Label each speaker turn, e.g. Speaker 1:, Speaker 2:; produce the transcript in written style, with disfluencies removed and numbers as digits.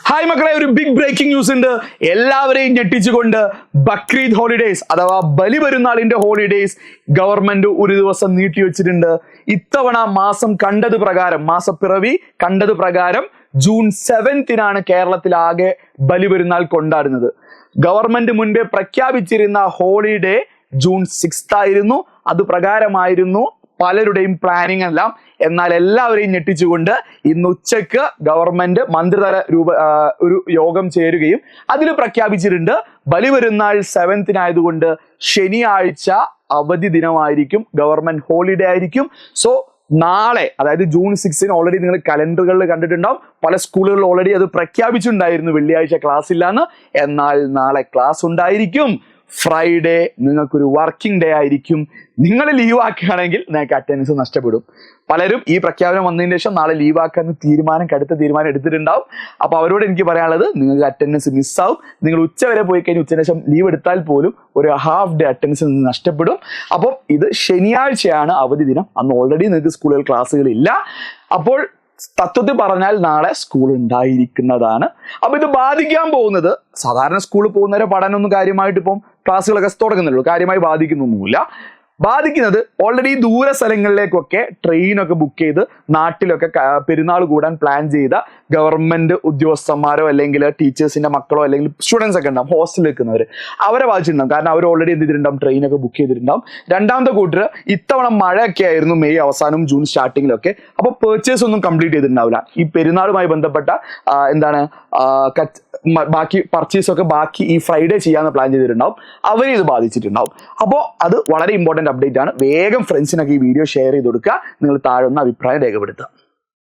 Speaker 1: Hi മക്കളെ, ഒരു big breaking news ഉണ്ട്. എല്ലാവരെയും ഞെട്ടിച്ചുകൊണ്ട് ബക്രീദ് ഹോളിഡേയ്സ് അഥവാ ബലിപെരുന്നാളിന്റെ ഹോളിഡേയ്സ് ഗവൺമെന്റ് ഒരു ദിവസം നീട്ടിവെച്ചിട്ടുണ്ട്. ഇത്തവണ മാസപ്പിറവി കണ്ടത് പ്രകാരം ജൂൺ 7 കേരളത്തിലാകെ ബലിപെരുന്നാൾ കൊണ്ടാടുന്നത്. ഗവൺമെന്റ് മുൻപേ പ്രഖ്യാപിച്ചിരുന്ന ഹോളിഡേ ജൂൺ 6 ആയിരുന്നു. അത് പ്രകാരമായിരുന്നു പലരുടെയും പ്ലാനിങ് എല്ലാം. എന്നാൽ എല്ലാവരെയും ഞെട്ടിച്ചുകൊണ്ട് ഇന്ന് ഉച്ചക്ക് ഗവൺമെന്റ് മന്ത്രിതല ഒരു യോഗം ചേരുകയും അതിൽ പ്രഖ്യാപിച്ചിട്ടുണ്ട് ബലിപെരുന്നാൾ 7 ആയതുകൊണ്ട് ശനിയാഴ്ച അവധി ദിനമായിരിക്കും, ഗവൺമെന്റ് ഹോളിഡേ ആയിരിക്കും. സോ നാളെ, അതായത് ജൂൺ 6 ഓൾറെഡി നിങ്ങൾ കലണ്ടറുകളിൽ കണ്ടിട്ടുണ്ടാവും. പല സ്കൂളുകളിൽ ഓൾറെഡി അത് പ്രഖ്യാപിച്ചിട്ടുണ്ടായിരുന്നു വെള്ളിയാഴ്ച ക്ലാസ് ഇല്ലാന്ന്. എന്നാൽ നാളെ ക്ലാസ് ഉണ്ടായിരിക്കും. ഫ്രൈഡേ നിങ്ങൾക്കൊരു വർക്കിംഗ് ഡേ ആയിരിക്കും. നിങ്ങൾ ലീവ് ആക്കുകയാണെങ്കിൽ നിങ്ങൾക്ക് അറ്റൻഡൻസ് നഷ്ടപ്പെടും. പലരും ഈ പ്രഖ്യാപനം വന്നതിന് ശേഷം നാളെ ലീവ് ആക്കാൻ കടുത്ത തീരുമാനം എടുത്തിട്ടുണ്ടാവും. അപ്പൊ അവരോട് എനിക്ക് പറയാനുള്ളത്, നിങ്ങൾക്ക് അറ്റൻഡൻസ് മിസ്സാവും. നിങ്ങൾ ഉച്ചവരെ പോയി കഴിഞ്ഞ് ഉച്ചയ്ക്ക് ശേഷം ലീവ് എടുത്താൽ പോലും ഒരു ഹാഫ് ഡേ അറ്റൻഡൻസ് നഷ്ടപ്പെടും. അപ്പം ഇത് ശനിയാഴ്ചയാണ് അവധി ദിനം. അന്ന് ഓൾറെഡി നിങ്ങൾക്ക് സ്കൂളുകൾ ക്ലാസ്സുകളില്ല. അപ്പോൾ തത്വത്തിൽ പറഞ്ഞാൽ നാളെ സ്കൂൾ ഉണ്ടായിരിക്കുന്നതാണ്. അപ്പൊ ഇത് ബാധിക്കാൻ പോകുന്നത്, സാധാരണ സ്കൂളിൽ പോകുന്നവരെ പഠനമൊന്നും കാര്യമായിട്ട് ഇപ്പം ക്ലാസ്സുകളൊക്കെ തുടങ്ങുന്നുള്ളൂ, കാര്യമായി ബാധിക്കുന്നൊന്നുമില്ല. ബാധിക്കുന്നത് ഓൾറെഡി ദൂര സ്ഥലങ്ങളിലേക്കൊക്കെ ട്രെയിനൊക്കെ ബുക്ക് ചെയ്ത് നാട്ടിലൊക്കെ പെരുന്നാൾ കൂടാൻ പ്ലാൻ ചെയ്ത ഗവൺമെന്റ് ഉദ്യോഗസ്ഥന്മാരോ അല്ലെങ്കിൽ ടീച്ചേഴ്സിന്റെ മക്കളോ അല്ലെങ്കിൽ സ്റ്റുഡൻസ് ഒക്കെ ഉണ്ടാവും, ഹോസ്റ്റലിൽ നിൽക്കുന്നവർ, അവരെ ബാധിച്ചിട്ടുണ്ടാവും. കാരണം അവർ ഓൾറെഡി എന്ത് ചെയ്തിട്ടുണ്ടാവും, ട്രെയിനൊക്കെ ബുക്ക് ചെയ്തിട്ടുണ്ടാവും. രണ്ടാമത്തെ കൂട്ടർ, ഇത്തവണ മഴയൊക്കെ ആയിരുന്നു മെയ് അവസാനവും ജൂൺ സ്റ്റാർട്ടിങ്ങിലൊക്കെ. അപ്പോൾ പേർച്ചേസ് ഒന്നും കംപ്ലീറ്റ് ചെയ്തിട്ടുണ്ടാവില്ല. ഈ പെരുന്നാളുമായി ബന്ധപ്പെട്ട ബാക്കി പർച്ചേസ് ബാക്കി ഈ ഫ്രൈഡേ ചെയ്യാന്ന് പ്ലാൻ ചെയ്തിട്ടുണ്ടാവും. അവരെ ഇത് ബാധിച്ചിട്ടുണ്ടാവും. അപ്പോൾ അത് വളരെ ഇമ്പോർട്ടന്റ് അപ്ഡേറ്റ് ആണ്. വേഗം ഫ്രണ്ട്സിനൊക്കെ ഈ വീഡിയോ ഷെയർ ചെയ്ത് കൊടുക്കുക. നിങ്ങൾ താഴെ ഒന്ന് അഭിപ്രായം രേഖപ്പെടുത്തുക.